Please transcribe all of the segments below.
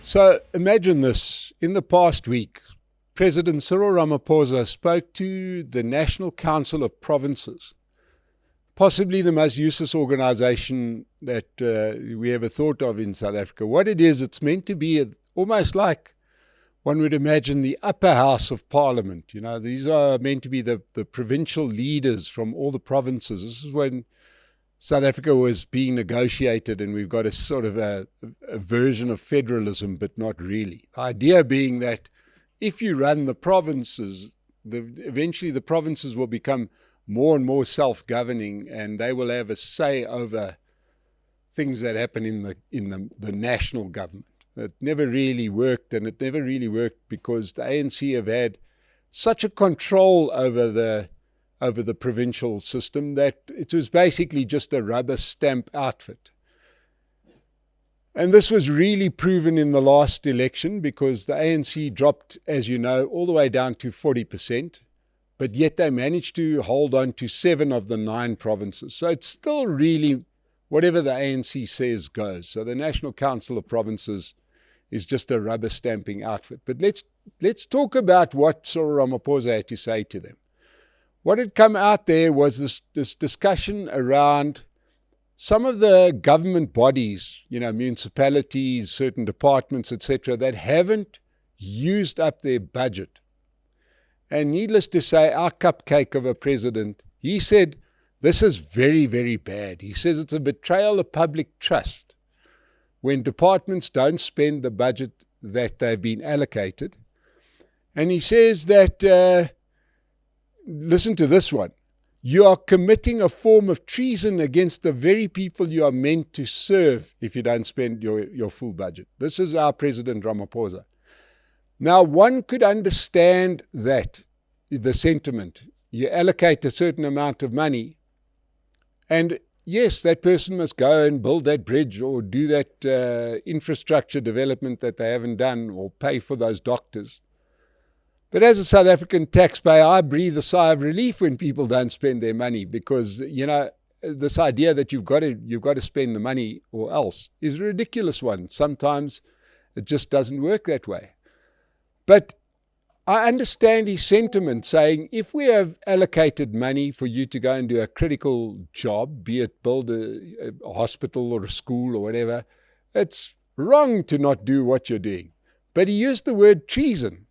So imagine this. In the past week, President Cyril Ramaphosa spoke to the National Council of Provinces, possibly the most useless organization that we ever thought of in South Africa. What it is, it's meant to be almost like one would imagine the upper house of parliament. You know, these are meant to be the provincial leaders from all the provinces. This is when South Africa was being negotiated, and we've got a sort of a version of federalism, but not really. The idea being that if you run the provinces, eventually the provinces will become more and more self-governing, and they will have a say over things that happen in the national government. It never really worked, and it never really worked because the ANC have had such a control over the provincial system that it was basically just a rubber stamp outfit. And this was really proven in the last election because the ANC dropped, as you know, all the way down to 40%, but yet they managed to hold on to 7 of the 9 provinces. So it's still really whatever the ANC says goes. So the National Council of Provinces is just a rubber stamping outfit. But let's talk about what Cyril Ramaphosa had to say to them. What had come out there was this discussion around some of the government bodies, you know, municipalities, certain departments, etc., that haven't used up their budget. And needless to say, our cupcake of a president, he said, this is very, very bad. He says it's a betrayal of public trust when departments don't spend the budget that they've been allocated. And he says that, listen to this one, you are committing a form of treason against the very people you are meant to serve if you don't spend your full budget. This is our President Ramaphosa. Now, one could understand that, the sentiment. You allocate a certain amount of money, and yes, that person must go and build that bridge or do that infrastructure development that they haven't done or pay for those doctors. But as a South African taxpayer, I breathe a sigh of relief when people don't spend their money because, you know, this idea that you've got to spend the money or else is a ridiculous one. Sometimes it just doesn't work that way. But I understand his sentiment saying if we have allocated money for you to go and do a critical job, be it build a hospital or a school or whatever, it's wrong to not do what you're doing. But he used the word treason.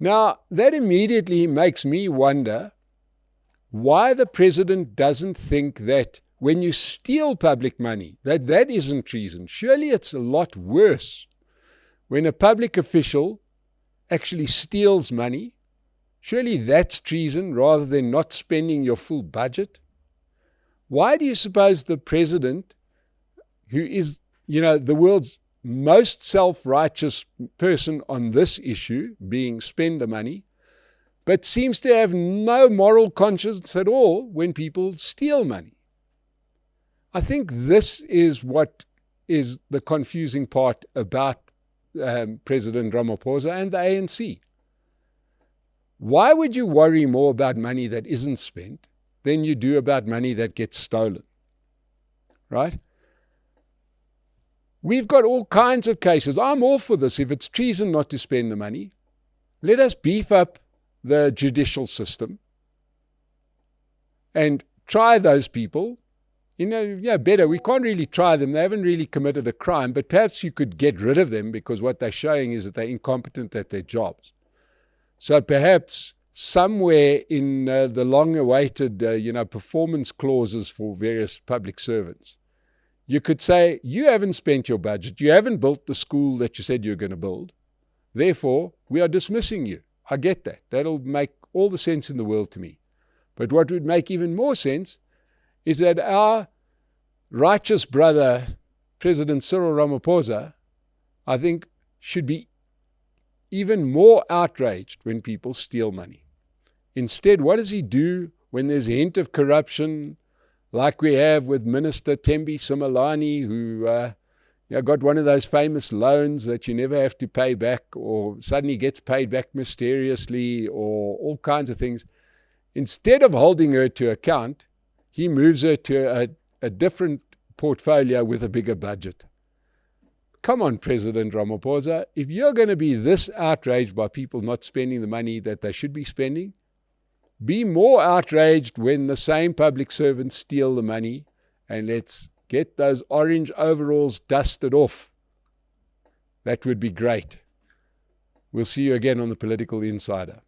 Now, that immediately makes me wonder why the president doesn't think that when you steal public money, that isn't treason. Surely it's a lot worse when a public official actually steals money. Surely that's treason rather than not spending your full budget. Why do you suppose the president, who is, you know, the world's most self-righteous person on this issue, being spend the money, but seems to have no moral conscience at all when people steal money? I think this is what is the confusing part about President Ramaphosa and the ANC. Why would you worry more about money that isn't spent than you do about money that gets stolen? Right? We've got all kinds of cases. I'm all for this. If it's treason not to spend the money, let us beef up the judicial system and try those people. You know, yeah, better. We can't really try them. They haven't really committed a crime, but perhaps you could get rid of them because what they're showing is that they're incompetent at their jobs. So perhaps somewhere in the long-awaited, performance clauses for various public servants, you could say, you haven't spent your budget. You haven't built the school that you said you were going to build. Therefore, we are dismissing you. I get that. That'll make all the sense in the world to me. But what would make even more sense is that our righteous brother, President Cyril Ramaphosa, I think should be even more outraged when people steal money. Instead, what does he do when there's a hint of corruption, like we have with Minister Thembi Simelane, who got one of those famous loans that you never have to pay back, or suddenly gets paid back mysteriously, or all kinds of things. Instead of holding her to account, he moves her to a different portfolio with a bigger budget. come on, President Ramaphosa, if you're going to be this outraged by people not spending the money that they should be spending, be more outraged when the same public servants steal the money, and let's get those orange overalls dusted off. That would be great. We'll see you again on the Political Insider.